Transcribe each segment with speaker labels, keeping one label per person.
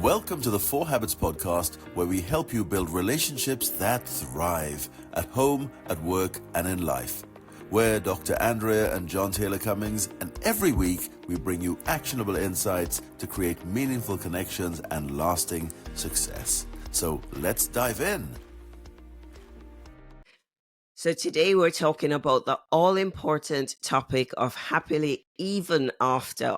Speaker 1: Welcome to the 4 Habits podcast, where we help you build relationships that thrive at home, at work, and in life. We're Dr. Andrea and John Taylor-Cummings, and every week we bring you actionable insights to create meaningful connections and lasting success. So let's dive in.
Speaker 2: So today we're talking about the all-important topic of happily even after.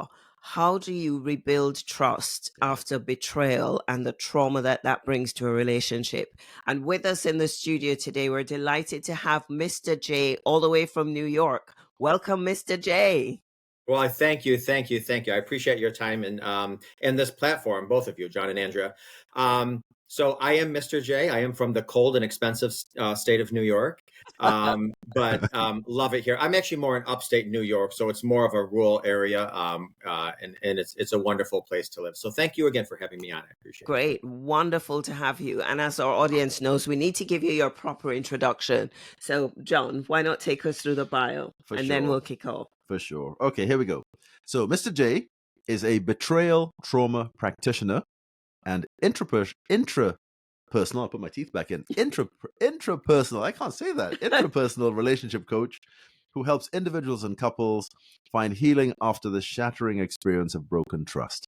Speaker 2: How do you rebuild trust after betrayal and the trauma that brings to a relationship? And with us in the studio today, we're delighted to have Mr. J all the way from New York. Welcome, Mr. J.
Speaker 3: Well, I thank you. I appreciate your time and this platform, both of you, John and Andrea. So I am Mr. J. I am from the cold and expensive state of New York, but love it here. I'm actually more in upstate New York, so it's more of a rural area, and it's a wonderful place to live. So thank you again for having me on. I appreciate it.
Speaker 2: Great. Wonderful to have you. And as our audience knows, we need to give you your proper introduction. So, John, why not take us through the bio? Then we'll kick off.
Speaker 1: For sure. Okay, here we go. So Mr. J is a betrayal trauma practitioner and intrapersonal, I'll put my teeth back in, intrapersonal, I can't say that, intrapersonal relationship coach who helps individuals and couples find healing after the shattering experience of broken trust.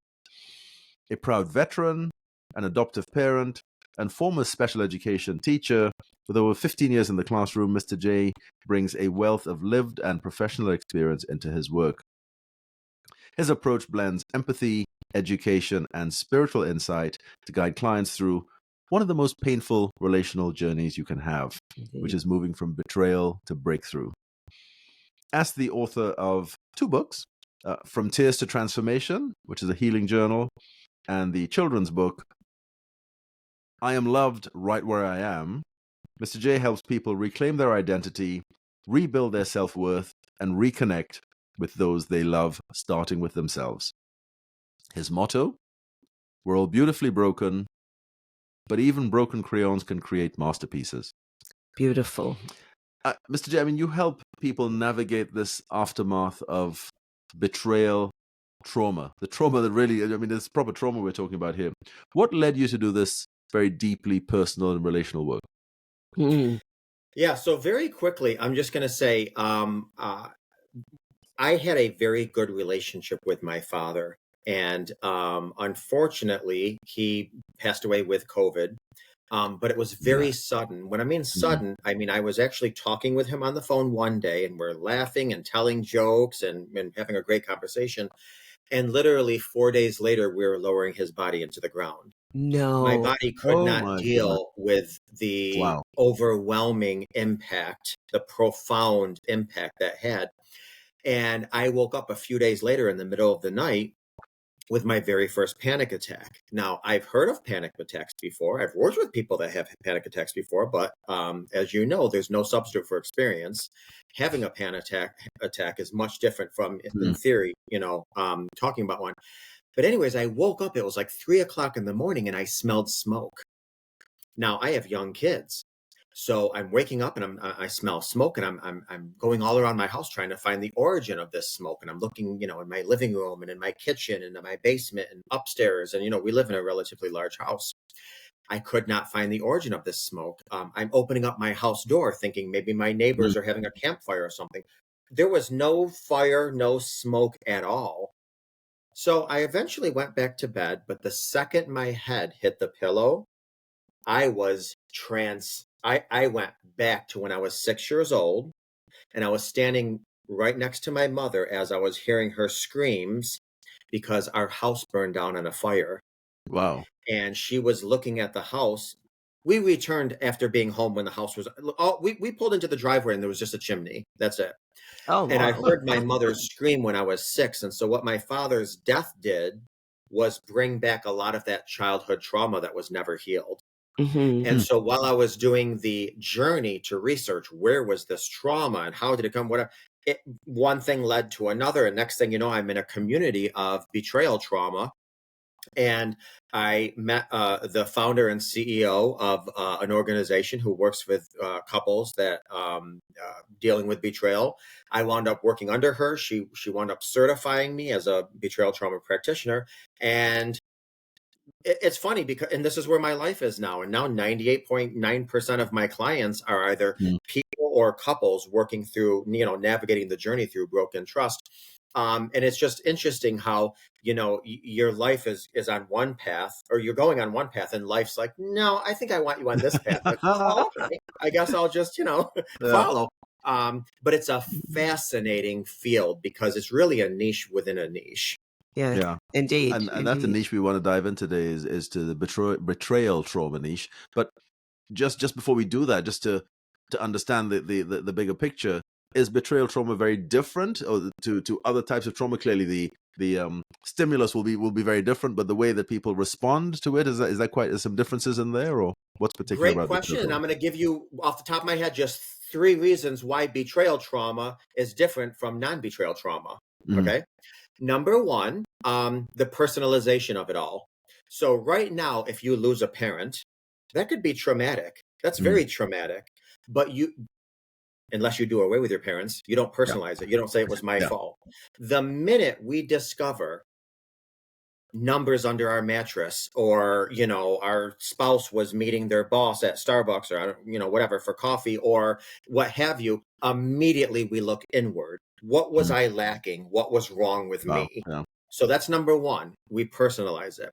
Speaker 1: A proud veteran, an adoptive parent, and former special education teacher, with over 15 years in the classroom, Mr. J brings a wealth of lived and professional experience into his work. His approach blends empathy, education, and spiritual insight to guide clients through one of the most painful relational journeys you can have, which is moving from betrayal to breakthrough. As the author of 2 books, From Tears to Transformation, which is a healing journal, and the children's book, I Am Loved Right Where I Am, Mr. J helps people reclaim their identity, rebuild their self-worth, and reconnect with those they love, starting with themselves. His motto, we're all beautifully broken, but even broken crayons can create masterpieces.
Speaker 2: Beautiful.
Speaker 1: Mr. J, I mean, you help people navigate this aftermath of betrayal trauma, the trauma that really, I mean, it's proper trauma we're talking about here. What led you to do this very deeply personal and relational work?
Speaker 3: Yeah, so very quickly, I'm just going to say, I had a very good relationship with my father. And unfortunately, he passed away with COVID. But it was very sudden. When I mean sudden, I mean I was actually talking with him on the phone one day, and we're laughing and telling jokes and having a great conversation. And literally 4 days later, we were lowering his body into the ground.
Speaker 2: No.
Speaker 3: My body could not deal with the overwhelming impact, the profound impact that had. And I woke up a few days later in the middle of the night with my very first panic attack. Now, I've heard of panic attacks before. I've worked with people that have panic attacks before, but as you know, there's no substitute for experience. Having a panic attack is much different from, in theory, talking about one. But anyways, I woke up, it was like 3 o'clock in the morning, and I smelled smoke. Now, I have young kids. So I'm waking up and I smell smoke, and I'm going all around my house trying to find the origin of this smoke. And I'm looking, in my living room and in my kitchen and in my basement and upstairs. And, we live in a relatively large house. I could not find the origin of this smoke. I'm opening up my house door thinking maybe my neighbors are having a campfire or something. There was no fire, no smoke at all. So I eventually went back to bed. But the second my head hit the pillow, I was I went back to when I was 6 years old, and I was standing right next to my mother as I was hearing her screams because our house burned down in a fire.
Speaker 1: Wow.
Speaker 3: And she was looking at the house. We returned after being home when the house was, we pulled into the driveway and there was just a chimney. That's it.
Speaker 2: Oh,
Speaker 3: and I heard my mother scream when I was 6. And so what my father's death did was bring back a lot of that childhood trauma that was never healed. And so while I was doing the journey to research where was this trauma and how did it come, one thing led to another. And next thing you know, I'm in a community of betrayal trauma. And I met the founder and CEO of an organization who works with couples that dealing with betrayal. I wound up working under her. She wound up certifying me as a betrayal trauma practitioner. And it's funny because, and this is where my life is now. And now 98.9% of my clients are either people or couples working through, navigating the journey through broken trust. And it's just interesting how, your life is on one path, or you're going on one path, and life's like, no, I think I want you on this path. Like, oh, okay, I guess I'll just, follow. But it's a fascinating field because it's really a niche within a niche.
Speaker 2: Yeah, indeed.
Speaker 1: And that's the niche we want to dive in today is to the betrayal trauma niche. But just before we do that, just to understand the bigger picture, is betrayal trauma very different or to other types of trauma? Clearly, the stimulus will be very different, but the way that people respond to it, is that quite some differences in there, or what's particular?
Speaker 3: Great question. And I'm going to give you off the top of my head just 3 reasons why betrayal trauma is different from non-betrayal trauma. Okay. Number 1, the personalization of it all. So right now, if you lose a parent, that could be traumatic. That's very traumatic. But unless you do away with your parents, you don't personalize it. You don't say it was my fault. The minute we discover numbers under our mattress, or, our spouse was meeting their boss at Starbucks, or, whatever, for coffee or what have you, immediately we look inward. What was I lacking? What was wrong with me? Yeah. So that's number 1. We personalize it.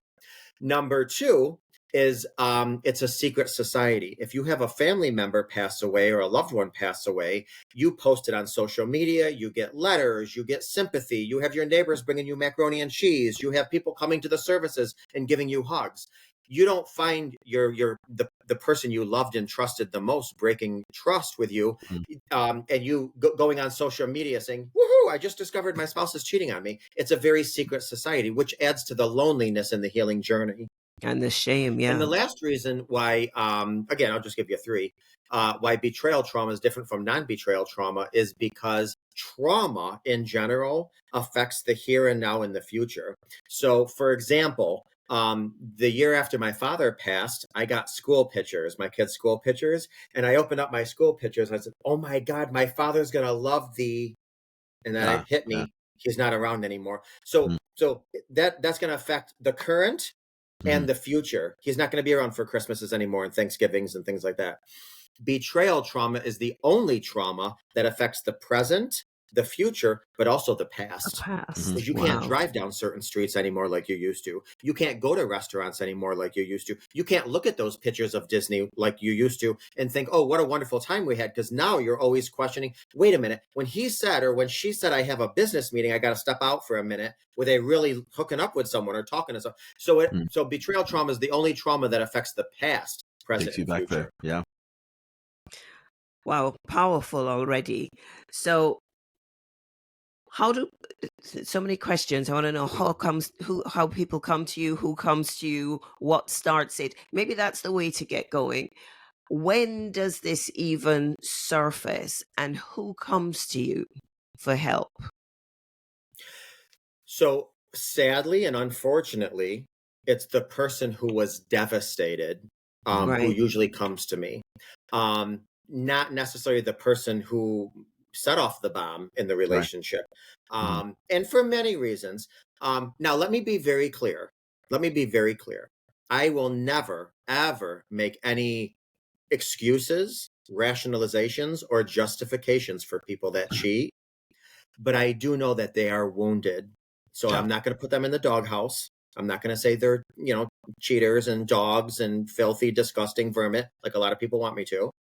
Speaker 3: Number 2 is it's a secret society. If you have a family member pass away or a loved one pass away, you post it on social media, you get letters, you get sympathy, you have your neighbors bringing you macaroni and cheese, you have people coming to the services and giving you hugs. You don't find the person you loved and trusted the most breaking trust with you, and you going on social media saying, "Woohoo! I just discovered my spouse is cheating on me." It's a very secret society, which adds to the loneliness in the healing journey
Speaker 2: and the shame. Yeah.
Speaker 3: And the last reason why, again, I'll just give you 3, why betrayal trauma is different from non-betrayal trauma is because trauma in general affects the here and now and the future. So, for example, the year after my father passed, I got school pictures, my kids' school pictures, and I opened up my school pictures. I said, "Oh my God, my father's going to love thee." And then it hit me. He's not around anymore. So that's going to affect the current and the future. He's not going to be around for Christmases anymore and Thanksgivings and things like that. Betrayal trauma is the only trauma that affects the present, the future, but also the past. Because you can't drive down certain streets anymore like you used to. You can't go to restaurants anymore like you used to. You can't look at those pictures of Disney like you used to and think, "Oh, what a wonderful time we had." Because now you're always questioning, wait a minute, when he said or when she said I have a business meeting, I got to step out for a minute. Were they really hooking up with someone or talking to someone? So betrayal trauma is the only trauma that affects the past, present,
Speaker 1: takes you
Speaker 3: and
Speaker 1: back
Speaker 3: future.
Speaker 1: there. Yeah.
Speaker 2: Wow, powerful already. So so many questions. I want to know how people come to you, who comes to you, what starts it. Maybe that's the way to get going. When does this even surface, and who comes to you for help?
Speaker 3: So sadly and unfortunately, it's the person who was devastated who usually comes to me. Not necessarily the person who set off the bomb in the relationship. And for many reasons. Now, let me be very clear. I will never, ever make any excuses, rationalizations, or justifications for people that cheat. But I do know that they are wounded. So I'm not going to put them in the doghouse. I'm not going to say they're, cheaters and dogs and filthy, disgusting vermin, like a lot of people want me to.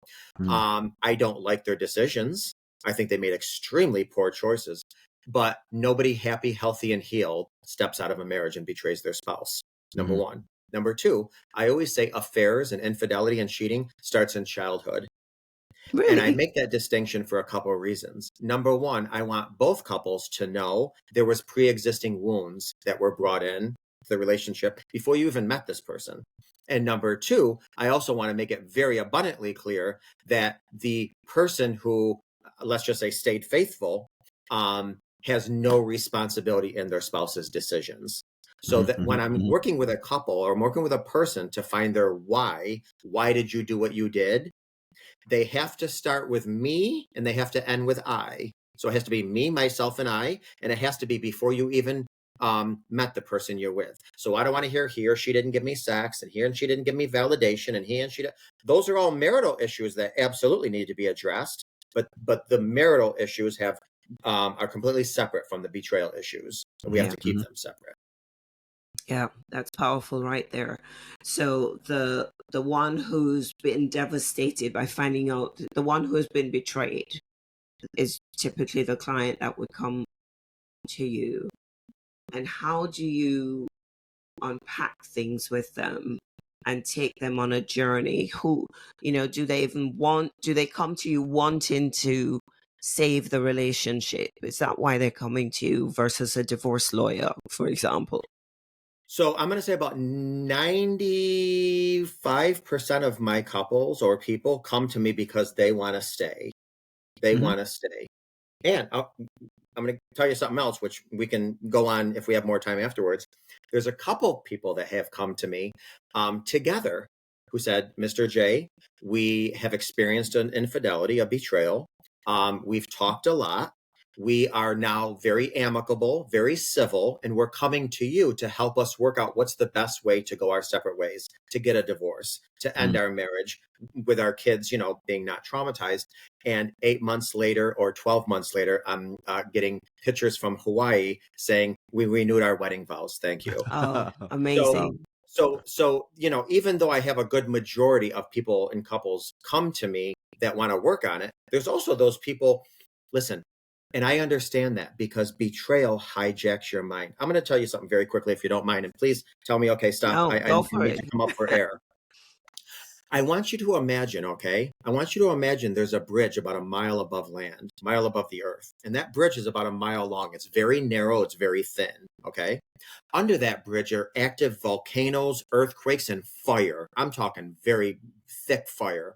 Speaker 3: I don't like their decisions. I think they made extremely poor choices. But nobody happy, healthy, and healed steps out of a marriage and betrays their spouse. Number 1. Number 2, I always say affairs and infidelity and cheating starts in childhood. Really? And I make that distinction for a couple of reasons. Number 1, I want both couples to know there was pre-existing wounds that were brought in the relationship before you even met this person. And number 2, I also want to make it very abundantly clear that the person who, let's just say, stayed faithful, has no responsibility in their spouse's decisions. So that when I'm working with a couple or I'm working with a person to find their why did you do what you did? They have to start with me and they have to end with I. So it has to be me, myself, and I. And it has to be before you even met the person you're with. So I don't want to hear he or she didn't give me sex, and he and she didn't give me validation, and he and she. Those are all marital issues that absolutely need to be addressed. But the marital issues are completely separate from the betrayal issues. We have to keep them separate.
Speaker 2: Yeah, that's powerful right there. So the one who's been devastated by finding out, the one who has been betrayed is typically the client that would come to you. And how do you unpack things with them and take them on a journey? Who, do they come to you wanting to save the relationship? Is that why they're coming to you versus a divorce lawyer, for example?
Speaker 3: So I'm going to say about 95% of my couples or people come to me because they want to stay. They want to stay. And I'm going to tell you something else, which we can go on if we have more time afterwards. There's a couple people that have come to me together who said, Mr. J, we have experienced an infidelity, a betrayal. We've talked a lot. We are now very amicable, very civil, and we're coming to you to help us work out what's the best way to go our separate ways, to get a divorce, to end our marriage with our kids, being not traumatized. And 8 months later or 12 months later, I'm getting pictures from Hawaii saying, we renewed our wedding vows. Thank you.
Speaker 2: Oh, amazing.
Speaker 3: So, even though I have a good majority of people and couples come to me that want to work on it, there's also those people, listen, and I understand that because betrayal hijacks your mind. I'm going to tell you something very quickly, if you don't mind, and please tell me, okay, stop.
Speaker 2: No,
Speaker 3: I
Speaker 2: go for
Speaker 3: need
Speaker 2: it.
Speaker 3: to come up for air. I want you to imagine, okay? I want you to imagine there's a bridge about a mile above land, mile above the earth. And that bridge is about a mile long. It's very narrow. It's very thin, okay? Under that bridge are active volcanoes, earthquakes, and fire. I'm talking very thick fire.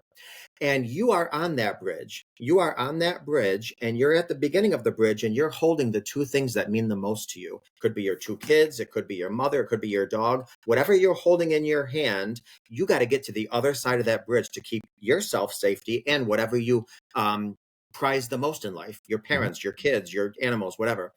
Speaker 3: And you are on that bridge. You are on that bridge, and you're at the beginning of the bridge, and you're holding the two things that mean the most to you. It could be your two kids. It could be your mother. It could be your dog. Whatever you're holding in your hand, you got to get to the other side of that bridge to keep yourself safety and whatever you prize the most in life, your parents, your kids, your animals, whatever.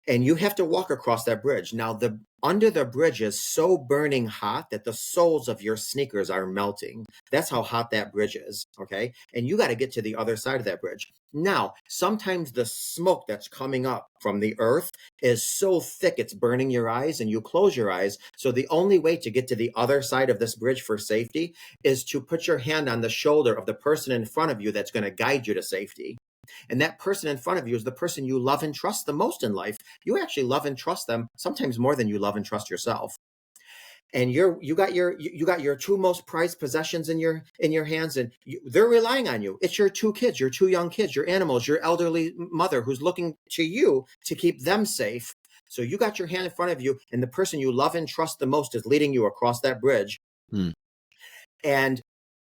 Speaker 3: And you have to walk across that bridge. Now, under the bridge is so burning hot that the soles of your sneakers are melting. That's how hot that bridge is, okay? And you got to get to the other side of that bridge. Now, sometimes the smoke that's coming up from the earth is so thick it's burning your eyes, and you close your eyes. So the only way to get to the other side of this bridge for safety is to put your hand on the shoulder of the person in front of you that's going to guide you to safety. And that person in front of you is the person you love and trust the most in life. You actually love and trust them sometimes more than you love and trust yourself. And you got your two most prized possessions in your hands, and they're relying on you. It's your two kids, your two young kids, your animals, your elderly mother who's looking to you to keep them safe. So you got your hand in front of you, and the person you love and trust the most is leading you across that bridge. And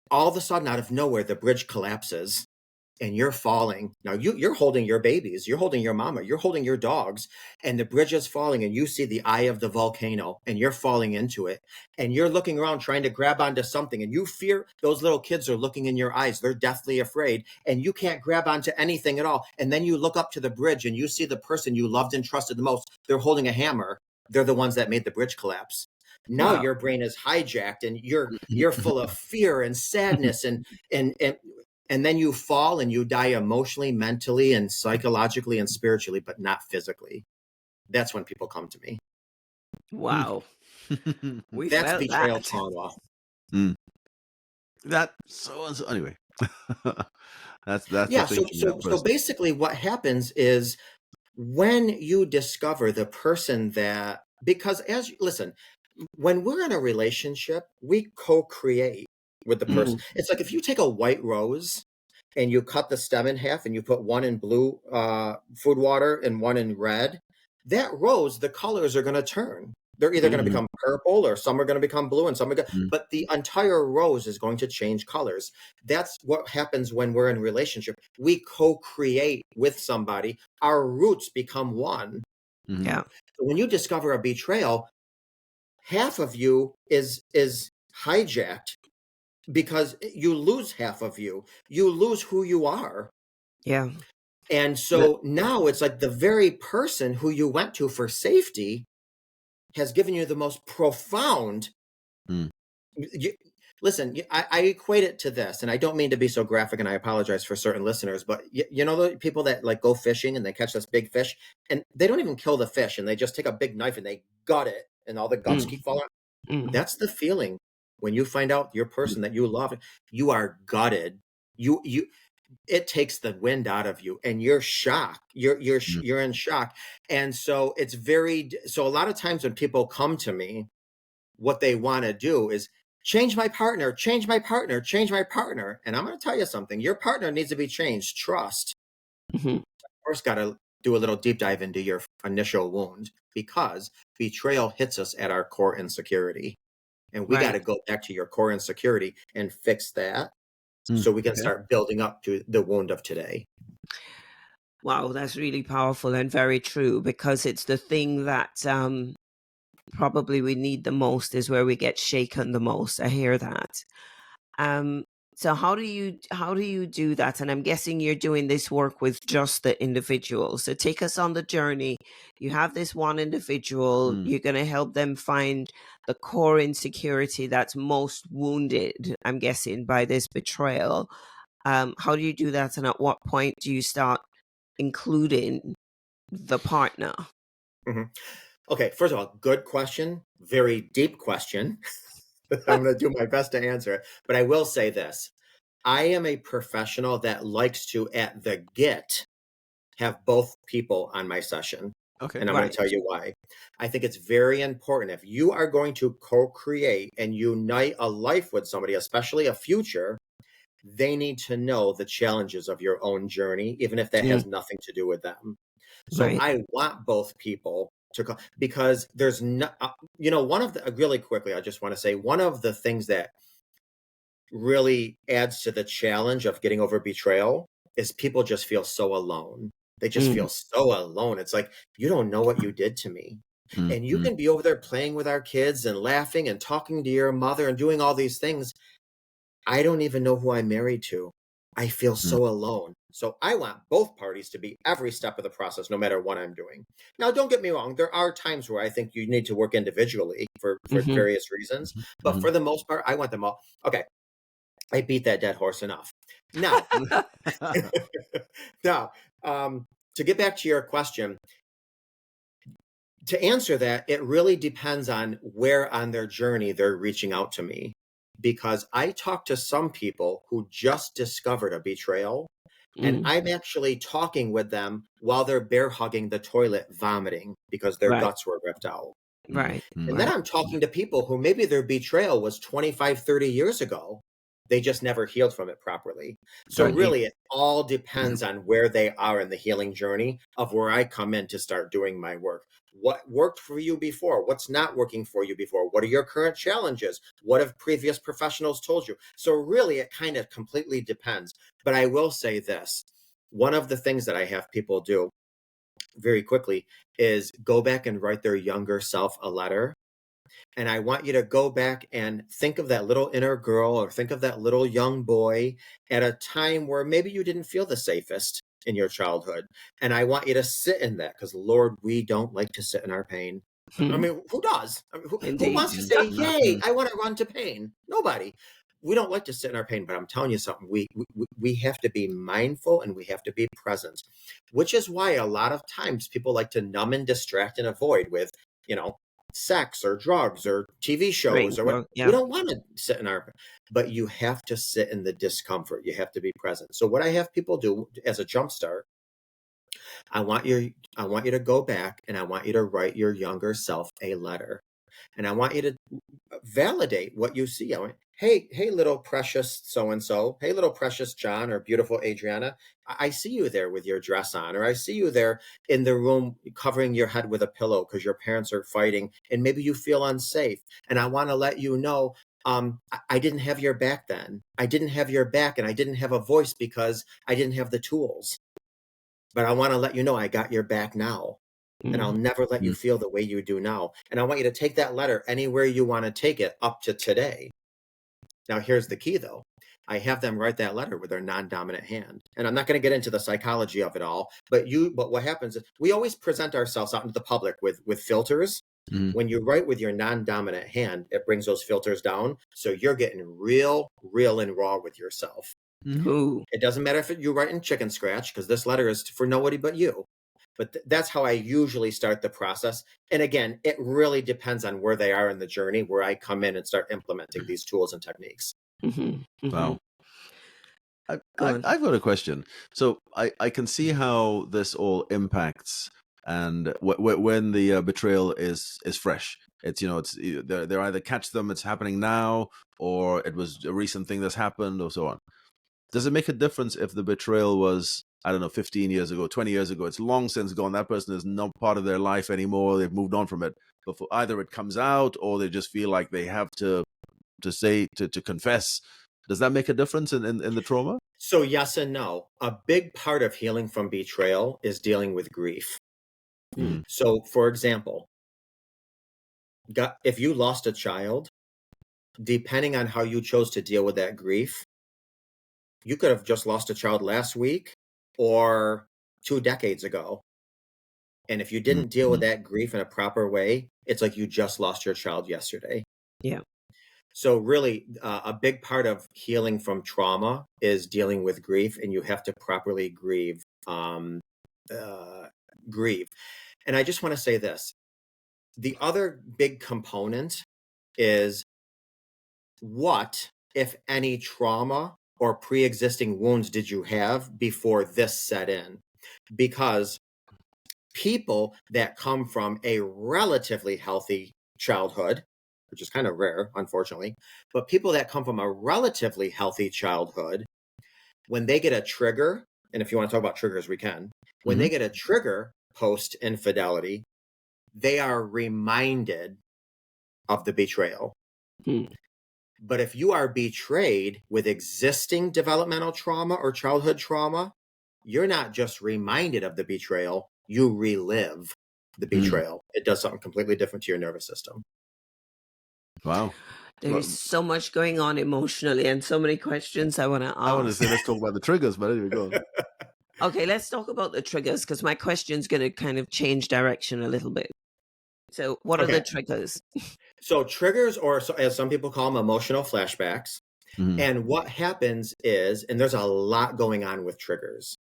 Speaker 3: all of a sudden, out of nowhere, the bridge collapses. And you're falling. Now you're holding your babies, you're holding your mama, you're holding your dogs, and the bridge is falling, and you see the eye of the volcano, and you're falling into it, and you're looking around trying to grab onto something, and you fear. Those little kids are looking in your eyes. They're deathly afraid, and you can't grab onto anything at all. And then you look up to the bridge, and you see the person you loved and trusted the most. They're holding a hammer. They're the ones that made the bridge collapse. Now your brain is hijacked, and you're full of fear and sadness, and then you fall and you die emotionally, mentally, and psychologically and spiritually, but not physically. That's when people come to me.
Speaker 2: Wow.
Speaker 3: That's betrayal trauma.
Speaker 1: That so anyway. that's
Speaker 3: yeah. So basically, what happens is when you discover the person that, because listen, when we're in a relationship, we co-create with the person. It's like if you take a white rose and you cut the stem in half and you put one in blue food water and one in red, that rose, the colors are going to turn. They're either going to become purple, or some are going to become blue, and some are but the entire rose is going to change colors. That's what happens when we're in a relationship. We co-create with somebody. Our roots become one.
Speaker 2: Yeah.
Speaker 3: So when you discover a betrayal, half of you is hijacked because you lose half of you. You lose who you are.
Speaker 2: Yeah.
Speaker 3: And so now it's like the very person who you went to for safety has given you the most profound. Listen, I equate it to this, and I don't mean to be so graphic, and I apologize for certain listeners, but you know the people that like go fishing and they catch this big fish, and they don't even kill the fish, and they just take a big knife and they gut it, and all the guts keep falling. That's the feeling when you find out your person that you love, you are gutted. It takes the wind out of you, and you're shocked. You're in shock, and so it's so a lot of times when people come to me, what they want to do is change my partner, change my partner, change my partner. And I'm going to tell you something. Your partner needs to be changed. Trust. First, got to do a little deep dive into your initial wound, because betrayal hits us at our core insecurity. And we got to go back to your core insecurity and fix that so we can start building up to the wound of today.
Speaker 2: Wow, that's really powerful and very true, because it's the thing that probably we need the most, is where we get shaken the most. I hear that. So how do you do that? And I'm guessing you're doing this work with just the individual. So take us on the journey. You have this one individual, you're going to help them find the core insecurity that's most wounded, I'm guessing, by this betrayal. How do you do that? And at what point do you start including the partner?
Speaker 3: Okay, first of all, good question. Very deep question. I'm going to do my best to answer it. But I will say this. I am a professional that likes to, at the get, have both people on my session. Okay. And I'm going to tell you why. I think it's very important. If you are going to co-create and unite a life with somebody, especially a future, they need to know the challenges of your own journey, even if that has nothing to do with them. So I want both people to, because there's no, one of the, really quickly, I just want to say, one of the things that really adds to the challenge of getting over betrayal is people just feel so alone. They just feel so alone. It's like, you don't know what you did to me. And you can be over there playing with our kids and laughing and talking to your mother and doing all these things. I don't even know who I'm married to. I feel so alone. So I want both parties to be every step of the process, no matter what I'm doing. Now, don't get me wrong. There are times where I think you need to work individually for various reasons. But for the most part, I want them all. Okay. I beat that dead horse enough. Now, to get back to your question, to answer that, it really depends on where on their journey they're reaching out to me. Because I talk to some people who just discovered a betrayal, and I'm actually talking with them while they're bear hugging the toilet, vomiting because their guts were ripped out. And then I'm talking to people who maybe their betrayal was 25, 30 years ago. They just never healed from it properly. So really, it all depends on where they are in the healing journey of where I come in to start doing my work. What worked for you before? What's not working for you before? What are your current challenges? What have previous professionals told you? So really, it kind of completely depends. But I will say this. One of the things that I have people do very quickly is go back and write their younger self a letter. And I want you to go back and think of that little inner girl, or think of that little young boy at a time where maybe you didn't feel the safest in your childhood. And I want you to sit in that, because Lord, we don't like to sit in our pain. I mean, who does? I mean, who wants to say, yay, I want to run to pain? Nobody. We don't like to sit in our pain, but I'm telling you something, we have to be mindful and we have to be present, which is why a lot of times people like to numb and distract and avoid with, sex or drugs or TV shows or what. We don't want to sit in our, but you have to sit in the discomfort. You have to be present. So what I have people do as a jumpstart, I want you to go back and I want you to write your younger self a letter. And I want you to validate what you see. I went, hey, little precious so-and-so. Hey, little precious John or beautiful Adriana. I see you there with your dress on, or I see you there in the room covering your head with a pillow because your parents are fighting and maybe you feel unsafe. And I want to let you know, I didn't have your back then. I didn't have your back, and I didn't have a voice because I didn't have the tools. But I want to let you know I got your back now. And I'll never let you feel the way you do now. And I want you to take that letter anywhere you want to take it up to today. Now, here's the key, though. I have them write that letter with their non-dominant hand. And I'm not going to get into the psychology of it all, but what happens is we always present ourselves out into the public with filters.
Speaker 1: Mm-hmm.
Speaker 3: When you write with your non-dominant hand, it brings those filters down. So you're getting real and raw with yourself.
Speaker 2: Ooh.
Speaker 3: It doesn't matter if you're writing chicken scratch, because this letter is for nobody but you. But that's how I usually start the process. And again, it really depends on where they are in the journey, where I come in and start implementing these tools and techniques.
Speaker 2: Mm-hmm.
Speaker 1: Wow. I've got a question. So I can see how this all impacts, and when the betrayal is fresh. It's they're either catch them, it's happening now, or it was a recent thing that's happened, or so on. Does it make a difference if the betrayal was, I don't know, 15 years ago, 20 years ago? It's long since gone. That person is not part of their life anymore. They've moved on from it. But either it comes out, or they just feel like they have to confess. Does that make a difference in the trauma?
Speaker 3: So yes and no. A big part of healing from betrayal is dealing with grief.
Speaker 1: Mm-hmm.
Speaker 3: So, for example, if you lost a child, depending on how you chose to deal with that grief, you could have just lost a child last week or 2 decades ago. And if you didn't deal with that grief in a proper way, it's like you just lost your child yesterday.
Speaker 2: Yeah.
Speaker 3: So really, a big part of healing from trauma is dealing with grief, and you have to properly grieve. Grieve. And I just want to say this. The other big component is, what, if any, trauma or pre-existing wounds did you have before this set in? Because people that come from a relatively healthy childhood, which is kind of rare, unfortunately, but people that come from a relatively healthy childhood, when they get a trigger, and if you want to talk about triggers, we can, when they get a trigger post-infidelity, they are reminded of the betrayal. But if you are betrayed with existing developmental trauma or childhood trauma, you're not just reminded of the betrayal, you relive the betrayal. It does something completely different to your nervous system.
Speaker 1: Wow.
Speaker 2: There's so much going on emotionally and so many questions I want to ask.
Speaker 1: I want to say, let's talk about the triggers, but anyway, go on.
Speaker 2: Okay, let's talk about the triggers, because my question's going to kind of change direction a little bit. So what are the triggers? So
Speaker 3: triggers, or as some people call them, emotional flashbacks. And what happens is, and there's a lot going on with triggers.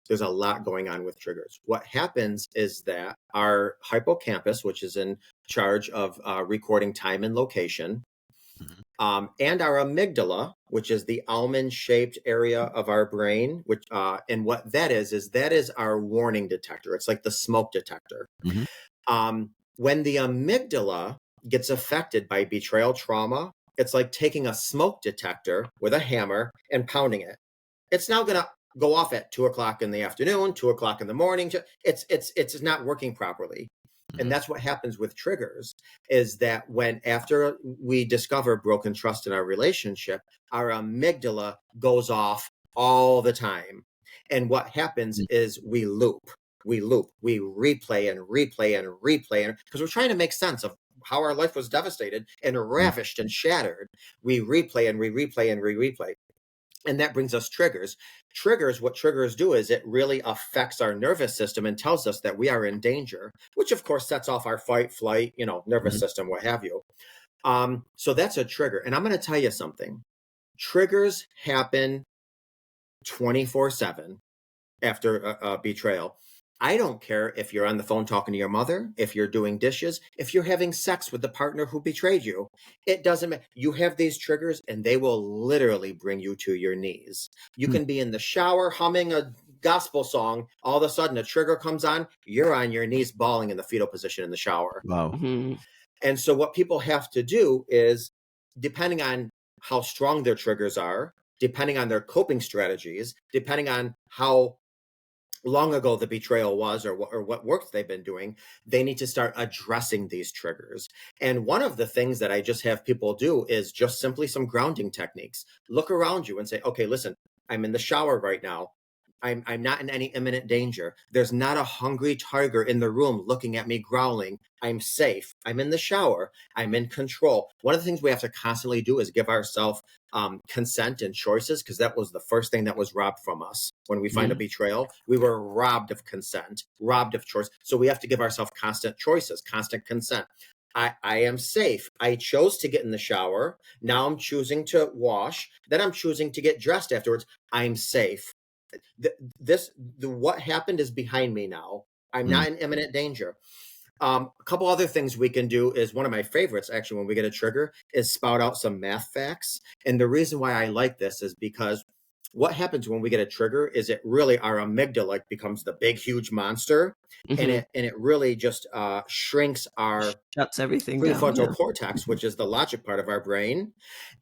Speaker 3: What happens is that our hippocampus, which is in charge of recording time and location, and our amygdala, which is the almond-shaped area of our brain, which and what that is that is our warning detector. It's like the smoke detector. When the amygdala gets affected by betrayal trauma, it's like taking a smoke detector with a hammer and pounding it. It's now going to go off at 2:00 in the afternoon, 2:00 in the morning. It's not working properly. And that's what happens with triggers, is that after we discover broken trust in our relationship, our amygdala goes off all the time. And what happens is we loop, we replay and replay, because we're trying to make sense of how our life was devastated and ravished and shattered. We replay and we replay. And that brings us triggers. What triggers do is it really affects our nervous system and tells us that we are in danger, which of course sets off our fight, flight, nervous system, what have you. So that's a trigger. And I'm going to tell you something. Triggers happen 24/7 after a betrayal. I don't care if you're on the phone talking to your mother, if you're doing dishes, if you're having sex with the partner who betrayed you. It doesn't matter. You have these triggers and they will literally bring you to your knees. You can be in the shower humming a gospel song. All of a sudden a trigger comes on. You're on your knees bawling in the fetal position in the shower.
Speaker 1: Wow.
Speaker 3: And so what people have to do is, depending on how strong their triggers are, depending on their coping strategies, depending on how long ago the betrayal was or what work they've been doing, they need to start addressing these triggers. And one of the things that I just have people do is just simply some grounding techniques. Look around you and say, okay, listen, I'm in the shower right now. I'm not in any imminent danger. There's not a hungry tiger in the room looking at me growling. I'm safe. I'm in the shower. I'm in control. One of the things we have to constantly do is give ourselves consent and choices, because that was the first thing that was robbed from us. When we find a betrayal, we were robbed of consent, robbed of choice. So we have to give ourselves constant choices, constant consent. I am safe. I chose to get in the shower. Now I'm choosing to wash. Then I'm choosing to get dressed afterwards. I'm safe. What happened is behind me now. I'm not in imminent danger. A couple other things we can do is, one of my favorites, actually, when we get a trigger, is spout out some math facts. And the reason why I like this is because what happens when we get a trigger is it really, our amygdala becomes the big, huge monster. And it really just shrinks our
Speaker 2: shuts everything
Speaker 3: prefrontal
Speaker 2: down.
Speaker 3: cortex, which is the logic part of our brain.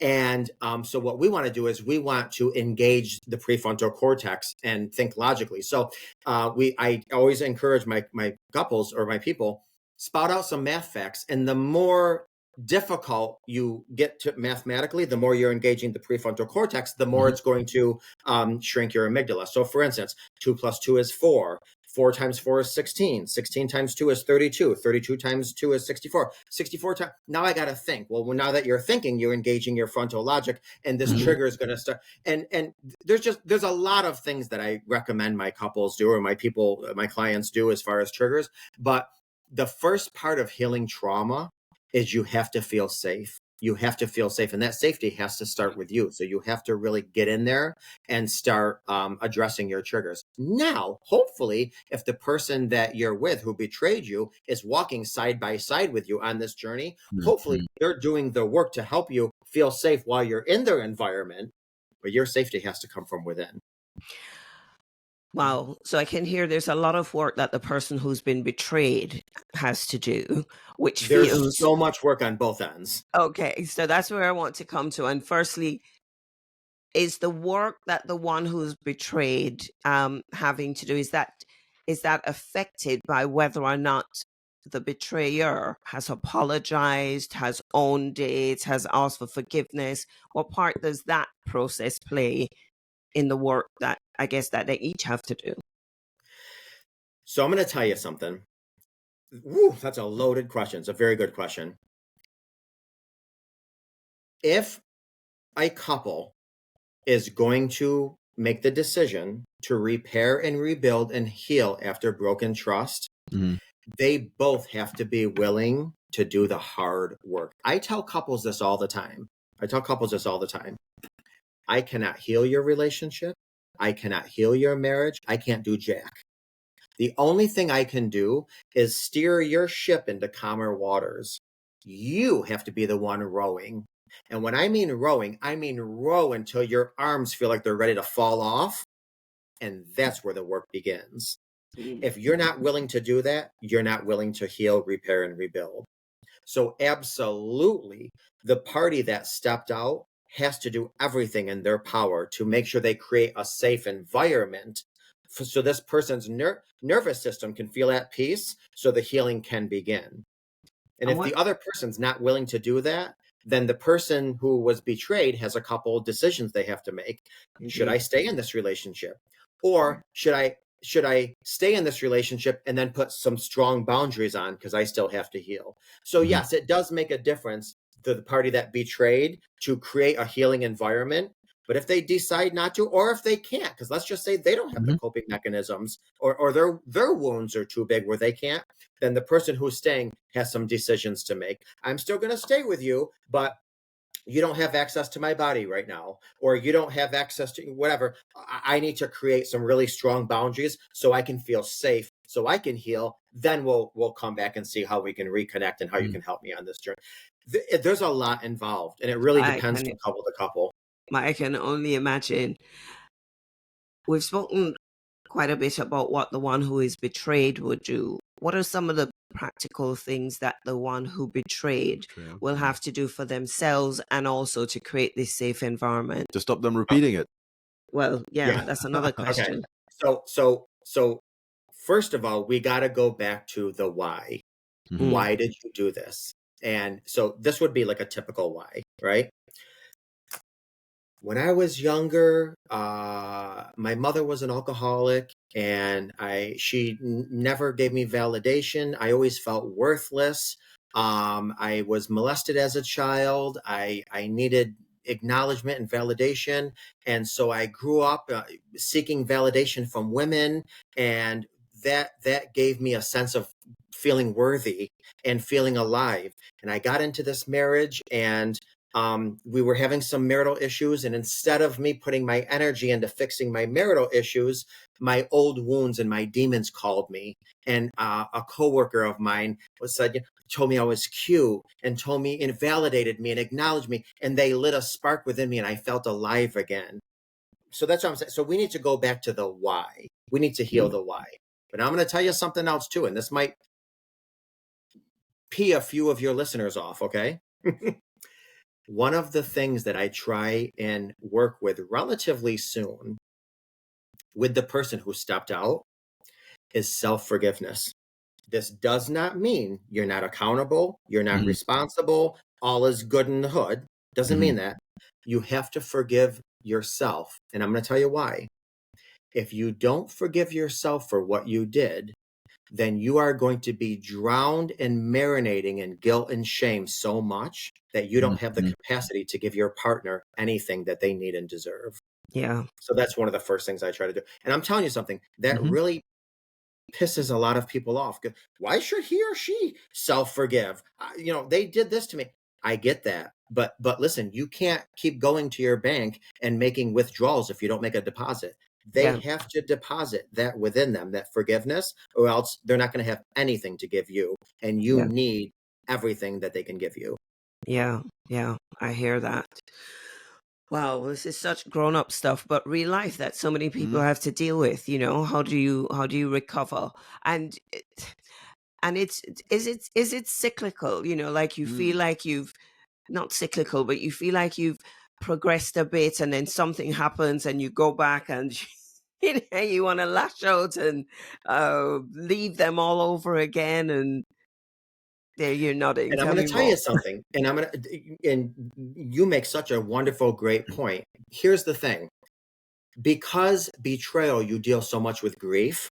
Speaker 3: And so what we want to do is we want to engage the prefrontal cortex and think logically. So I always encourage my couples or my people, spout out some math facts. And the more difficult you get to mathematically, the more you're engaging the prefrontal cortex, the more it's going to shrink your amygdala. So for instance, 2 + 2 is 4. 4 times 4 is 16. 16 times 2 is 32. 32 times 2 is 64. 64 times. Now I got to think. Well, now that you're thinking, you're engaging your frontal logic, and this trigger is going to start. And there's a lot of things that I recommend my couples do, or my clients do, as far as triggers. But the first part of healing trauma is you have to feel safe. You have to feel safe, and that safety has to start with you. So you have to really get in there and start addressing your triggers. Now, hopefully, if the person that you're with who betrayed you is walking side by side with you on this journey, hopefully they're doing the work to help you feel safe while you're in their environment, but your safety has to come from within.
Speaker 2: Wow. So I can hear there's a lot of work that the person who's been betrayed has to do, which
Speaker 3: There's so much work on both ends.
Speaker 2: Okay. So that's where I want to come to. And firstly, is the work that the one who's betrayed having to do, is that affected by whether or not the betrayer has apologized, has owned it, has asked for forgiveness? What part does that process play in the work that I guess that they each have to do?
Speaker 3: So I'm going to tell you something. Woo, that's a loaded question. It's a very good question. If a couple is going to make the decision to repair and rebuild and heal after broken trust, they both have to be willing to do the hard work. I tell couples this all the time. I cannot heal your relationship. I cannot heal your marriage. I can't do jack. The only thing I can do is steer your ship into calmer waters. You have to be the one rowing. And when I mean rowing, I mean row until your arms feel like they're ready to fall off. And that's where the work begins. If you're not willing to do that, you're not willing to heal, repair, and rebuild. So absolutely, the party that stepped out has to do everything in their power to make sure they create a safe environment so this person's nervous system can feel at peace, so the healing can begin. And if the other person's not willing to do that, then the person who was betrayed has a couple of decisions they have to make. Should I stay in this relationship? Or should I stay in this relationship and then put some strong boundaries on because I still have to heal? So yes, it does make a difference to the party that betrayed to create a healing environment. But if they decide not to, or if they can't, because let's just say they don't have the coping mechanisms, or their wounds are too big where they can't, then the person who's staying has some decisions to make. I'm still going to stay with you, but you don't have access to my body right now, or you don't have access to whatever. I need to create some really strong boundaries so I can feel safe, so I can heal. Then we'll come back and see how we can reconnect and how you can help me on this journey. There's a lot involved, and it really depends from couple to couple.
Speaker 2: I can only imagine. We've spoken quite a bit about what the one who is betrayed would do. What are some of the practical things that the one who betrayed will have to do for themselves and also to create this safe environment?
Speaker 1: To stop them repeating it.
Speaker 2: Well, yeah, that's another question.
Speaker 3: Okay. So first of all, we got to go back to the why. Why did you do this? And so this would be like a typical why, right? When I was younger, my mother was an alcoholic, and she never gave me validation. I always felt worthless. I was molested as a child. I needed acknowledgement and validation, and so I grew up seeking validation from women, and that gave me a sense of feeling worthy and feeling alive. And I got into this marriage, and we were having some marital issues, and instead of me putting my energy into fixing my marital issues, my old wounds and my demons called me. And a coworker of mine told me I was cute, and told me and validated me and acknowledged me, and they lit a spark within me, and I felt alive again. So that's what I'm saying. So we need to go back to the why. We need to heal the why. But I'm going to tell you something else too, and this might pee a few of your listeners off, okay? One of the things that I try and work with relatively soon with the person who stepped out is self-forgiveness. This does not mean you're not accountable, you're not responsible, all is good in the hood. Doesn't mean that. You have to forgive yourself. And I'm going to tell you why. If you don't forgive yourself for what you did, then you are going to be drowned and marinating in guilt and shame so much that you don't have the capacity to give your partner anything that they need and deserve.
Speaker 2: Yeah.
Speaker 3: So that's one of the first things I try to do. And I'm telling you something that really pisses a lot of people off. Why should he or she self-forgive? They did this to me. I get that. But listen, you can't keep going to your bank and making withdrawals if you don't make a deposit. They have to deposit that within them, that forgiveness, or else they're not going to have anything to give you. And you need everything that they can give you.
Speaker 2: Yeah. I hear that. Wow, this is such grown-up stuff, but real life that so many people have to deal with. How do you recover? And is it cyclical? Like you feel like you've not cyclical, but you feel like you've progressed a bit, and then something happens, and you go back and you want to lash out and leave them all over again, and there you're nodding.
Speaker 3: And I'm
Speaker 2: Tell
Speaker 3: going
Speaker 2: me
Speaker 3: to tell you
Speaker 2: more.
Speaker 3: something, and you make such a wonderful, great point. Here's the thing. Because betrayal, you deal so much with grief.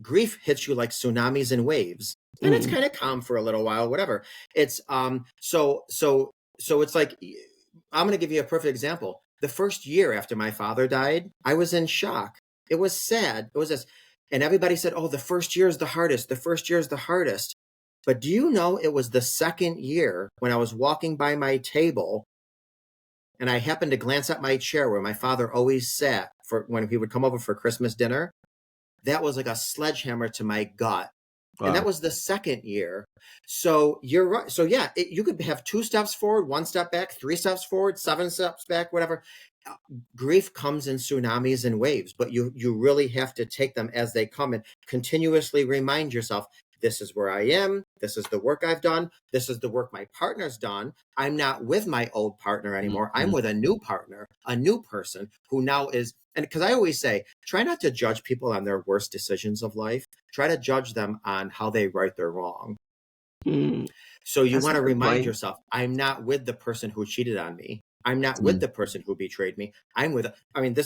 Speaker 3: Grief hits you like tsunamis and waves, and it's kind of calm for a little while, whatever. It's so it's like, I'm going to give you a perfect example. The first year after my father died, I was in shock. It was sad. It was this, and everybody said, "Oh, the first year is the hardest. The first year is the hardest." But do you know it was the second year when I was walking by my table, and I happened to glance at my chair where my father always sat for when he would come over for Christmas dinner. That was like a sledgehammer to my gut. Wow. And that was the second year. So you're right. So yeah, you could have 2 steps forward, 1 step back, 3 steps forward, 7 steps back, whatever. Grief comes in tsunamis and waves, but you really have to take them as they come and continuously remind yourself, this is where I am. This is the work I've done. This is the work my partner's done. I'm not with my old partner anymore. I'm with a new partner, a new person who now is, and because I always say, try not to judge people on their worst decisions of life. Try to judge them on how they right their wrong. So you want to remind yourself, I'm not with the person who cheated on me. I'm not with the person who betrayed me. I'm with,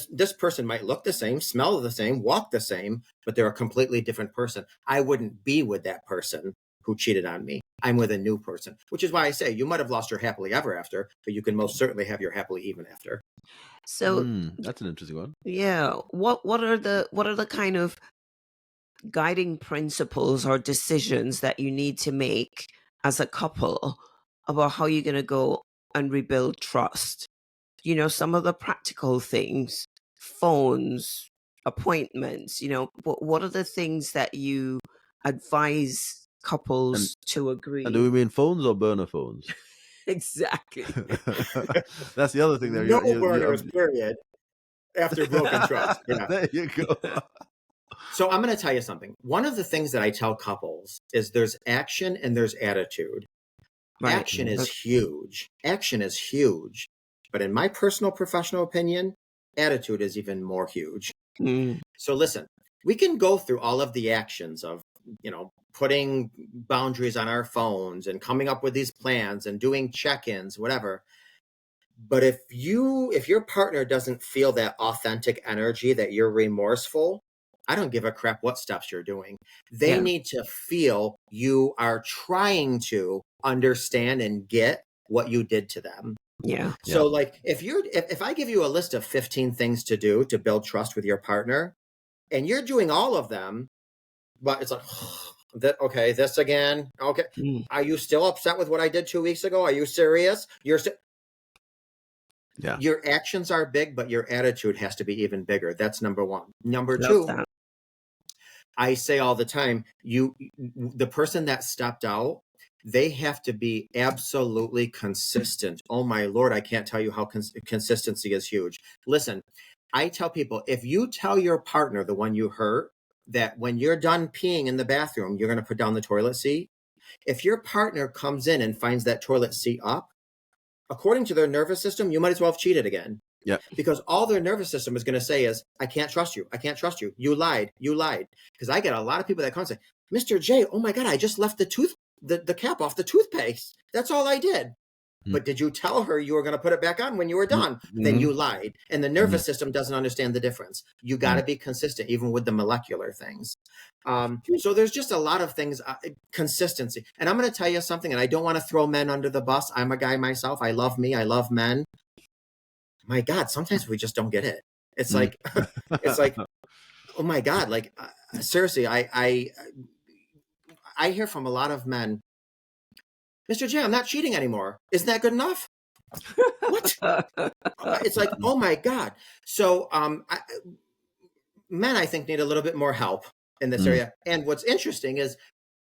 Speaker 3: this person might look the same, smell the same, walk the same, but they're a completely different person. I wouldn't be with that person who cheated on me. I'm with a new person, which is why I say you might have lost your happily ever after, but you can most certainly have your happily even after.
Speaker 2: So
Speaker 1: that's an interesting one.
Speaker 2: Yeah. What are the kind of guiding principles or decisions that you need to make as a couple about how you're going to go and rebuild trust? Some of the practical things, phones, appointments, what are the things that you advise couples to agree?
Speaker 1: And do we mean phones or burner phones?
Speaker 2: Exactly.
Speaker 1: That's the other thing there.
Speaker 3: No burners, period. After broken trust. Yeah.
Speaker 1: There you go.
Speaker 3: So I'm going to tell you something. One of the things that I tell couples is there's action and there's attitude. Right. Action is huge. Action is huge. But in my personal professional opinion, attitude is even more huge. So listen, we can go through all of the actions of, putting boundaries on our phones and coming up with these plans and doing check-ins, whatever. But if your partner doesn't feel that authentic energy, that you're remorseful, I don't give a crap what steps you're doing. They need to feel you are trying to understand and get what you did to them.
Speaker 2: Yeah.
Speaker 3: So like if I give you a list of 15 things to do to build trust with your partner and you're doing all of them, but it's like, okay, this again. Okay. Are you still upset with what I did 2 weeks ago? Are you serious? Your actions are big, but your attitude has to be even bigger. That's number one. Number two, I say all the time, the person that stepped out, they have to be absolutely consistent. Oh my Lord, I can't tell you how consistency is huge. Listen, I tell people, if you tell your partner, the one you hurt, that when you're done peeing in the bathroom, you're going to put down the toilet seat. If your partner comes in and finds that toilet seat up, according to their nervous system, you might as well have cheated again.
Speaker 1: Yeah. Because
Speaker 3: all their nervous system is going to say is, I can't trust you. I can't trust you. You lied. You lied. Because I get a lot of people that come and say, Mr. J, oh my God, I just left the cap off the toothpaste. That's all I did. But did you tell her you were going to put it back on when you were done? Then you lied. And the nervous system doesn't understand the difference. You got to be consistent, even with the molecular things. So there's just a lot of things, consistency. And I'm going to tell you something, and I don't want to throw men under the bus. I'm a guy myself. I love me. I love men. My God, sometimes we just don't get it. It's like, oh my God, like seriously, I hear from a lot of men, Mr. J, I'm not cheating anymore. Isn't that good enough? What? It's like, oh my God. So men, I think, need a little bit more help in this area. And what's interesting is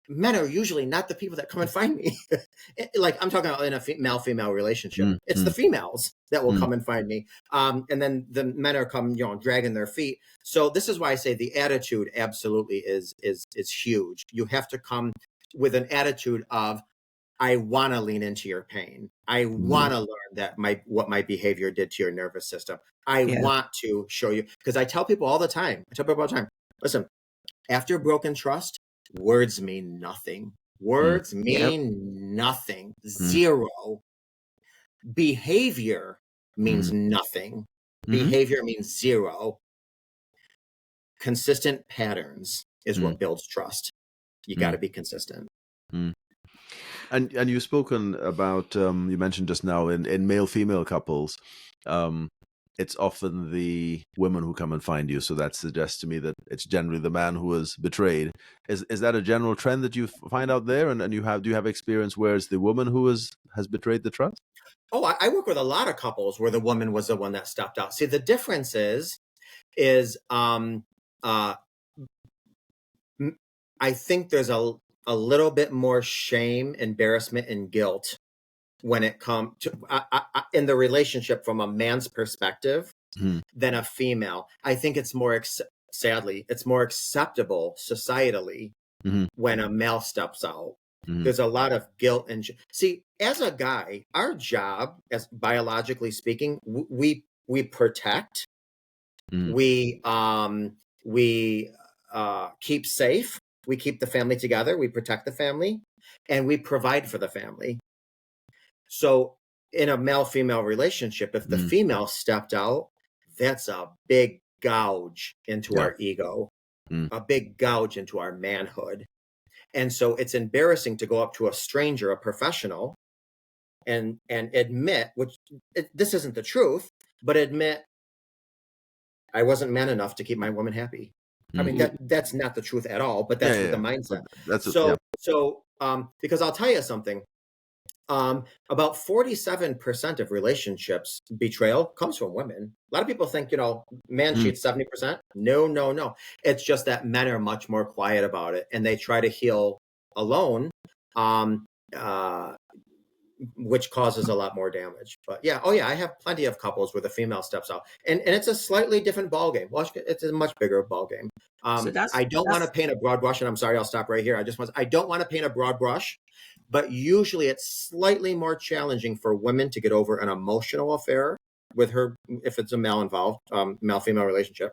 Speaker 3: men are usually not the people that come and find me. Like I'm talking about in a male-female relationship. It's the females that will come and find me. And then the men are dragging their feet. So this is why I say the attitude absolutely is huge. You have to come with an attitude of, I want to lean into your pain. I want to learn that what my behavior did to your nervous system. I want to show you, because I tell people all the time, listen, after broken trust, words mean nothing. Words mean nothing. Zero. Behavior means nothing. Behavior means zero. Consistent patterns is what builds trust. You got to be consistent.
Speaker 1: And you've spoken about, you mentioned just now in male-female couples, it's often the women who come and find you. So that suggests to me that it's generally the man who was betrayed. Is that a general trend that you find out there? And do you have experience where it's the woman who has betrayed the trust?
Speaker 3: Oh, I work with a lot of couples where the woman was the one that stepped out. See, the difference is I think there's a little bit more shame, embarrassment, and guilt when it comes to in the relationship from a man's perspective than a female. I think it's more, sadly, it's more acceptable societally when a male steps out. There's a lot of guilt and see, as a guy, our job, as biologically speaking, we protect, we keep safe. We keep the family together, we protect the family, and we provide for the family. So in a male-female relationship, if the female stepped out, that's a big gouge into our ego, a big gouge into our manhood. And so it's embarrassing to go up to a stranger, a professional, and admit, this isn't the truth, but admit, I wasn't man enough to keep my woman happy. I mean, that's not the truth at all, but that's the mindset. Because I'll tell you something, about 47% of relationships betrayal comes from women. A lot of people think, man cheats 70%. No. It's just that men are much more quiet about it and they try to heal alone, which causes a lot more damage. But I have plenty of couples where the female steps out, and it's a slightly different ballgame. Well, it's a much bigger ballgame. I don't want to paint a broad brush, and I'm sorry, I'll stop right here. I don't want to paint a broad brush, but usually it's slightly more challenging for women to get over an emotional affair with her, if it's a male involved, male-female relationship.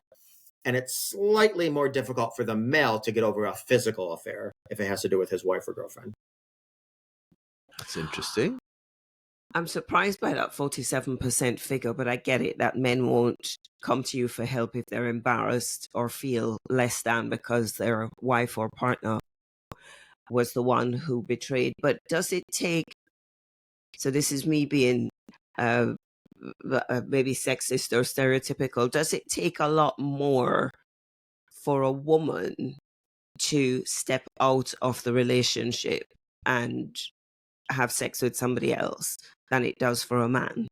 Speaker 3: And it's slightly more difficult for the male to get over a physical affair if it has to do with his wife or girlfriend.
Speaker 1: That's interesting.
Speaker 2: I'm surprised by that 47% figure, but I get it that men won't come to you for help if they're embarrassed or feel less than because their wife or partner was the one who betrayed. But does it take, so this is me being maybe sexist or stereotypical, does it take a lot more for a woman to step out of the relationship and have sex with somebody else than it does for a man?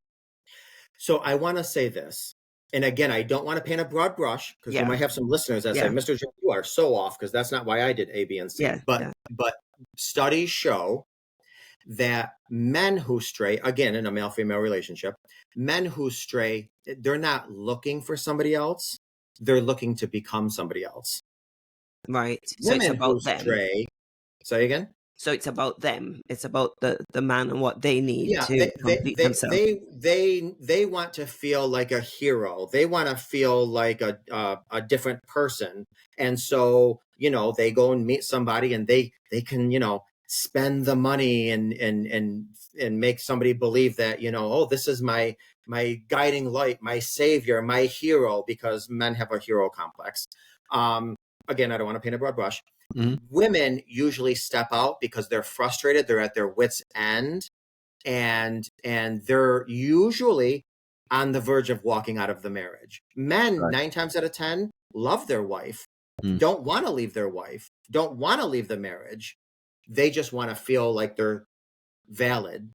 Speaker 3: So I want to say this. And again, I don't want to paint a broad brush because we might have some listeners that say, Mr. J, you are so off because that's not why I did A, B, and C. But studies show that men who stray, again, in a male-female relationship, men who stray, they're not looking for somebody else. They're looking to become somebody else.
Speaker 2: Right. So
Speaker 3: Women
Speaker 2: it's about
Speaker 3: who
Speaker 2: them.
Speaker 3: Stray, say again?
Speaker 2: So it's about them. It's about the man and what they need to complete
Speaker 3: they,
Speaker 2: themselves.
Speaker 3: They want to feel like a hero. They want to feel like a different person. And so, they go and meet somebody and they can, spend the money and make somebody believe that, oh, this is my guiding light, my savior, my hero, because men have a hero complex. Again, I don't want to paint a broad brush. Mm-hmm. Women usually step out because they're frustrated. They're at their wits' end, and they're usually on the verge of walking out of the marriage. Men, 9 times out of 10, love their wife, don't want to leave their wife, don't want to leave the marriage. They just want to feel like they're valid.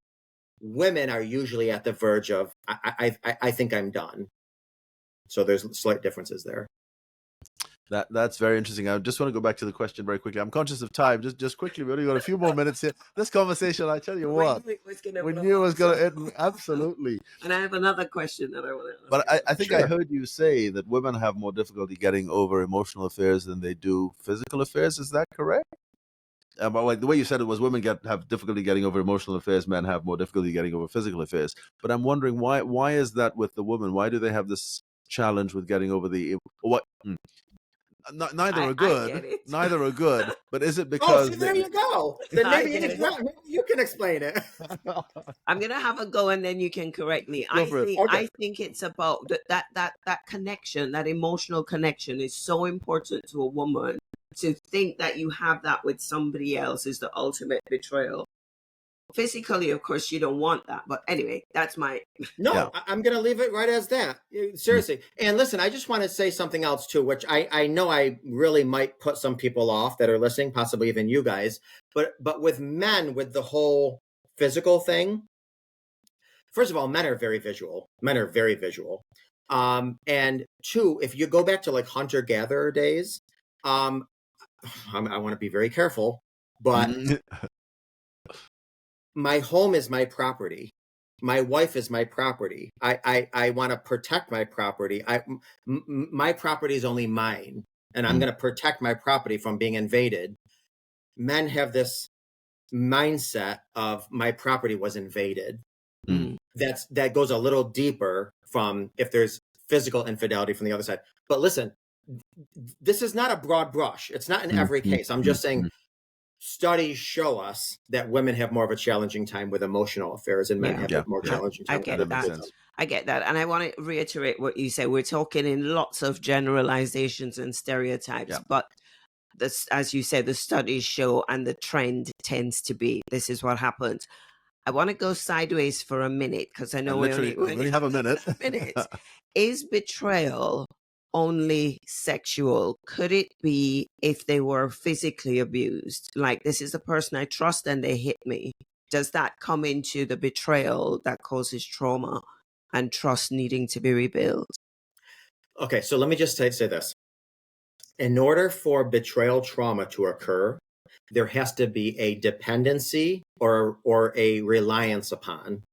Speaker 3: Women are usually at the verge of, I think I'm done. So there's slight differences there.
Speaker 1: That's very interesting. I just want to go back to the question very quickly. I'm conscious of time. Just quickly, we only got a few more minutes here. This conversation, I tell you what, we knew it was going to end. Absolutely.
Speaker 2: And I have another question that I want to ask.
Speaker 1: But I think I heard you say that women have more difficulty getting over emotional affairs than they do physical affairs. Is that correct? Like the way you said it was, women have difficulty getting over emotional affairs, men have more difficulty getting over physical affairs. But I'm wondering why is that with the woman? Why do they have this challenge with getting over the what? Neither are good. Neither are good. But is it because?
Speaker 3: Oh, see, there you go. Then maybe you can explain it.
Speaker 2: I'm gonna have a go, and then you can correct me. I think it's about that connection, that emotional connection, is so important to a woman. To think that you have that with somebody else is the ultimate betrayal. Physically, of course, you don't want that. But anyway, that's my...
Speaker 3: No, I'm going to leave it right as that. Seriously. And listen, I just want to say something else too, which I know I really might put some people off that are listening, possibly even you guys. But with men, with the whole physical thing, first of all, men are very visual. And 2, if you go back to like hunter-gatherer days, I want to be very careful, but my home is my property. My wife is my property. I want to protect my property. My property is only mine, and I'm going to protect my property from being invaded. Men have this mindset of my property was invaded. That goes a little deeper from if there's physical infidelity from the other side. But listen, this is not a broad brush. It's not in every case. I'm just saying studies show us that women have more of a challenging time with emotional affairs and men have a more challenging time.
Speaker 2: I get that. And I want to reiterate what you said. We're talking in lots of generalizations and stereotypes, but this, as you said, the studies show and the trend tends to be, this is what happens. I want to go sideways for a minute because I know we only
Speaker 1: have a minute.
Speaker 2: Is betrayal only sexual? Could it be if they were physically abused? Like, this is a person I trust and they hit me. Does that come into the betrayal that causes trauma and trust needing to be rebuilt?
Speaker 3: Okay, so let me just say this. In order for betrayal trauma to occur, there has to be a dependency or a reliance upon.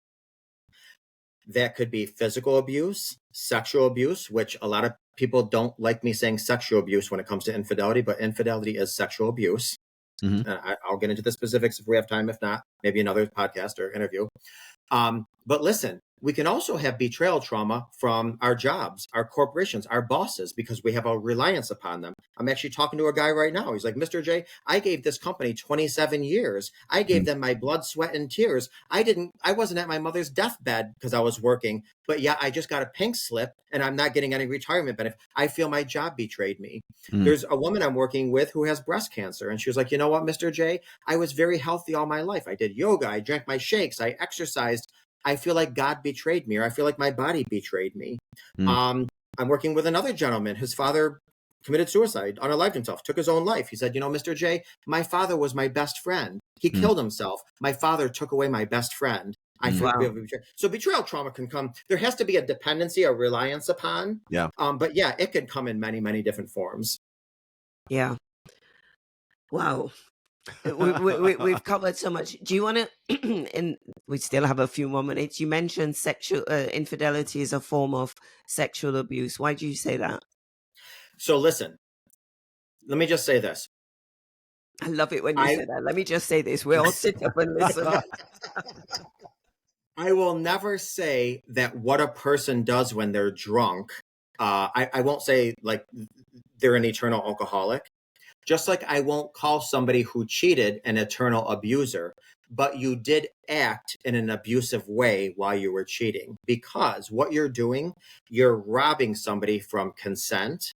Speaker 3: That could be physical abuse, sexual abuse, which a lot of people don't like me saying sexual abuse when it comes to infidelity, but infidelity is sexual abuse. I'll get into the specifics if we have time. If not, maybe another podcast or interview. But listen, we can also have betrayal trauma from our jobs, our corporations, our bosses, because we have a reliance upon them. I'm actually talking to a guy right now. He's like, Mr. J, I gave this company 27 years. I gave them my blood, sweat, and tears. I wasn't at my mother's deathbed because I was working, but yeah, I just got a pink slip and I'm not getting any retirement benefit. I feel my job betrayed me. There's a woman I'm working with who has breast cancer. And she was like, you know what, Mr. J, I was very healthy all my life. I did yoga. I drank my shakes. I exercised. I feel like God betrayed me, or I feel like my body betrayed me. I'm working with another gentleman. His father committed suicide, unalived himself, took his own life. He said, you know, Mr. J, my father was my best friend. He killed himself. My father took away my best friend. I feel betrayed. So betrayal trauma can come. There has to be a dependency, a reliance upon.
Speaker 1: Yeah.
Speaker 3: But yeah, it can come in many, many different forms.
Speaker 2: Yeah. Wow. We've covered so much. Do you want to, and we still have a few more minutes. You mentioned sexual infidelity is a form of sexual abuse. Why do you say that?
Speaker 3: So listen, let me just say this.
Speaker 2: I love it when you say that. Let me just say this. We all sit up and listen.
Speaker 3: I will never say that what a person does when they're drunk. I won't say like they're an eternal alcoholic. Just like I won't call somebody who cheated an eternal abuser, but you did act in an abusive way while you were cheating, because what you're doing, you're robbing somebody from consent.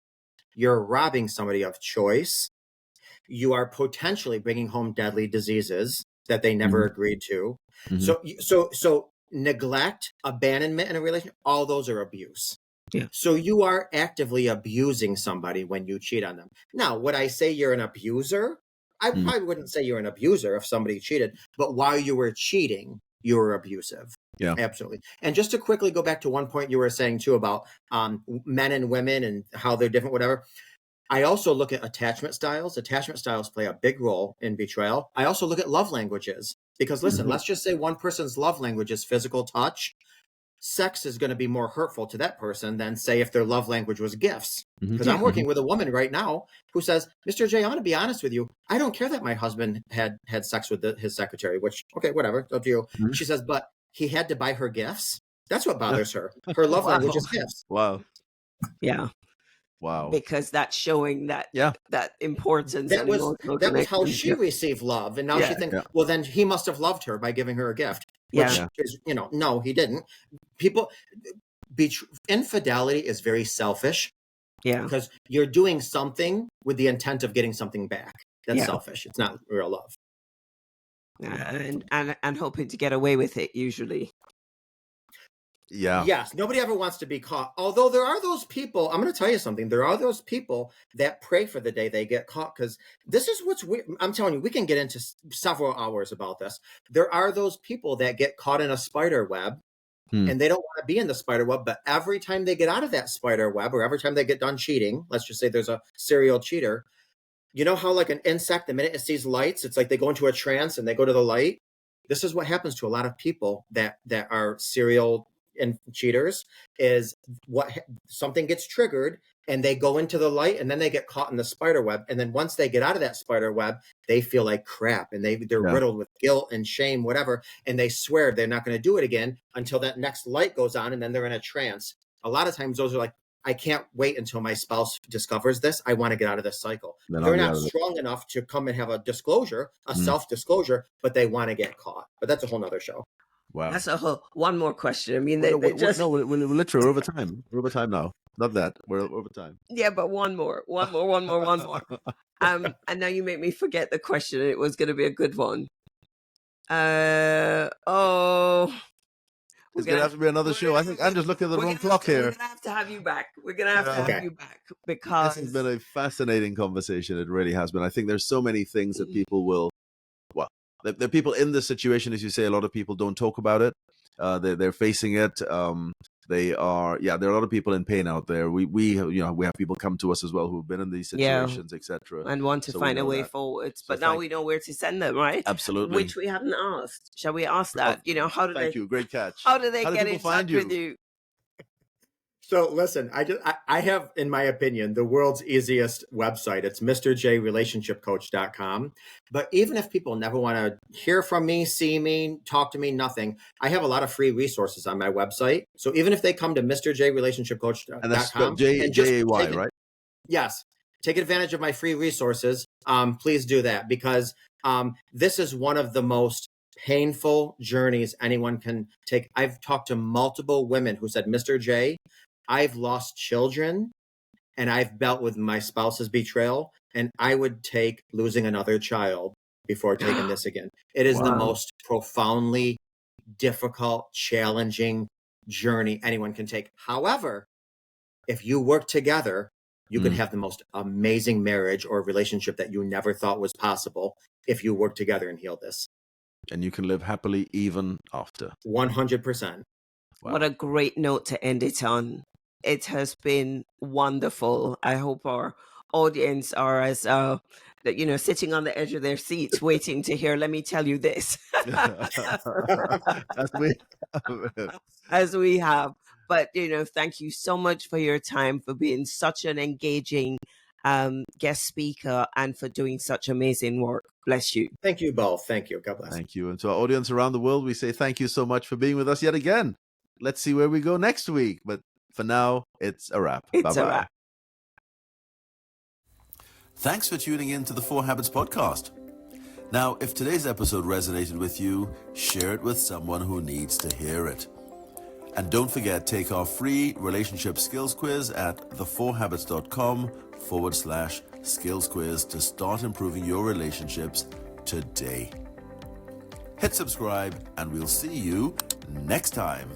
Speaker 3: You're robbing somebody of choice. You are potentially bringing home deadly diseases that they never agreed to. So neglect, abandonment in a relationship, all those are abuse.
Speaker 2: Yeah.
Speaker 3: So you are actively abusing somebody when you cheat on them. Now, would I say you're an abuser? I probably wouldn't say you're an abuser if somebody cheated, but while you were cheating, you were abusive.
Speaker 1: Yeah,
Speaker 3: absolutely. And just to quickly go back to one point you were saying too about men and women and how they're different, whatever. I also look at attachment styles. Attachment styles play a big role in betrayal. I also look at love languages because listen, let's just say one person's love language is physical touch. Sex is going to be more hurtful to that person than say if their love language was gifts. Because I'm working with a woman right now who says, Mr. J, I want to be honest with you. I don't care that my husband had sex with his secretary, which, okay, whatever, it's up to you. She says, but he had to buy her gifts. That's what bothers her. Her love language is gifts.
Speaker 1: Wow.
Speaker 2: Yeah.
Speaker 1: Wow.
Speaker 2: Because that's showing that that importance.
Speaker 3: That was how she received love. And now she thinks, well, then he must have loved her by giving her a gift. Which is, no, he didn't. Infidelity is very selfish.
Speaker 2: Yeah.
Speaker 3: Because you're doing something with the intent of getting something back. That's selfish. It's not real love.
Speaker 2: And hoping to get away with it usually.
Speaker 1: Yeah.
Speaker 3: Yes. Nobody ever wants to be caught. Although there are those people, I'm going to tell you something. There are those people that pray for the day they get caught, because this is what's weird. I'm telling you, we can get into several hours about this. There are those people that get caught in a spider web and they don't want to be in the spider web, but every time they get out of that spider web, or every time they get done cheating, let's just say there's a serial cheater. You know how like an insect, the minute it sees lights, it's like they go into a trance and they go to the light. This is what happens to a lot of people that are serial and cheaters, is something gets triggered and they go into the light and then they get caught in the spider web. And then once they get out of that spider web, they feel like crap and they're riddled with guilt and shame, whatever. And they swear they're not going to do it again until that next light goes on. And then they're in a trance. A lot of times those are like, I can't wait until my spouse discovers this. I want to get out of this cycle. They're not strong enough to come and have a disclosure, a self-disclosure, but they want to get caught. But that's a whole nother show.
Speaker 1: Wow.
Speaker 2: That's one more question. I mean,
Speaker 1: we're literally over time. We're over time now. Not that. We're over time.
Speaker 2: Yeah, but one more. And now you make me forget the question. It was going to be a good one.
Speaker 1: It's going to have to be another show. I think I'm just looking at the wrong clock here.
Speaker 2: We're going to have to have you back. We're going to have to have you back, because
Speaker 1: this has been a fascinating conversation. It really has been. I think there's so many things that people will, there are people in this situation, as you say. A lot of people don't talk about it. They're facing it. There are a lot of people in pain out there. We have people come to us as well who've been in these situations, etc.,
Speaker 2: and want to find a way forward. But now we know where to send them, right?
Speaker 1: Absolutely.
Speaker 2: Which we haven't asked. Shall we ask that? How do
Speaker 1: Thank you. Great catch.
Speaker 2: How do they get in touch with you?
Speaker 3: So listen, I have, in my opinion, the world's easiest website. It's mrjrelationshipcoach.com. But even if people never want to hear from me, see me, talk to me, nothing, I have a lot of free resources on my website. So even if they come to mrjrelationshipcoach.com
Speaker 1: And that's
Speaker 3: and
Speaker 1: J
Speaker 3: just
Speaker 1: A Y, right?
Speaker 3: Yes. Take advantage of my free resources. Please do that, because this is one of the most painful journeys anyone can take. I've talked to multiple women who said, Mr. J, I've lost children and I've dealt with my spouse's betrayal, and I would take losing another child before taking this again. It is the most profoundly difficult, challenging journey anyone can take. However, if you work together, you can have the most amazing marriage or relationship that you never thought was possible if you work together and heal this.
Speaker 1: And you can live happily even after.
Speaker 3: 100%.
Speaker 2: Wow. What a great note to end it on. It has been wonderful. I hope our audience are as, sitting on the edge of their seats waiting to hear, let me tell you this. As we have. But, thank you so much for your time, for being such an engaging guest speaker, and for doing such amazing work. Bless you.
Speaker 3: Thank you both. Thank you. God bless.
Speaker 1: Thank you. And to our audience around the world, we say thank you so much for being with us yet again. Let's see where we go next week. But for now, it's a wrap.
Speaker 2: It's a wrap.
Speaker 1: Thanks for tuning in to the 4 Habits podcast. Now, if today's episode resonated with you, share it with someone who needs to hear it. And don't forget, take our free relationship skills quiz at the4habits.com/skills quiz to start improving your relationships today. Hit subscribe and we'll see you next time.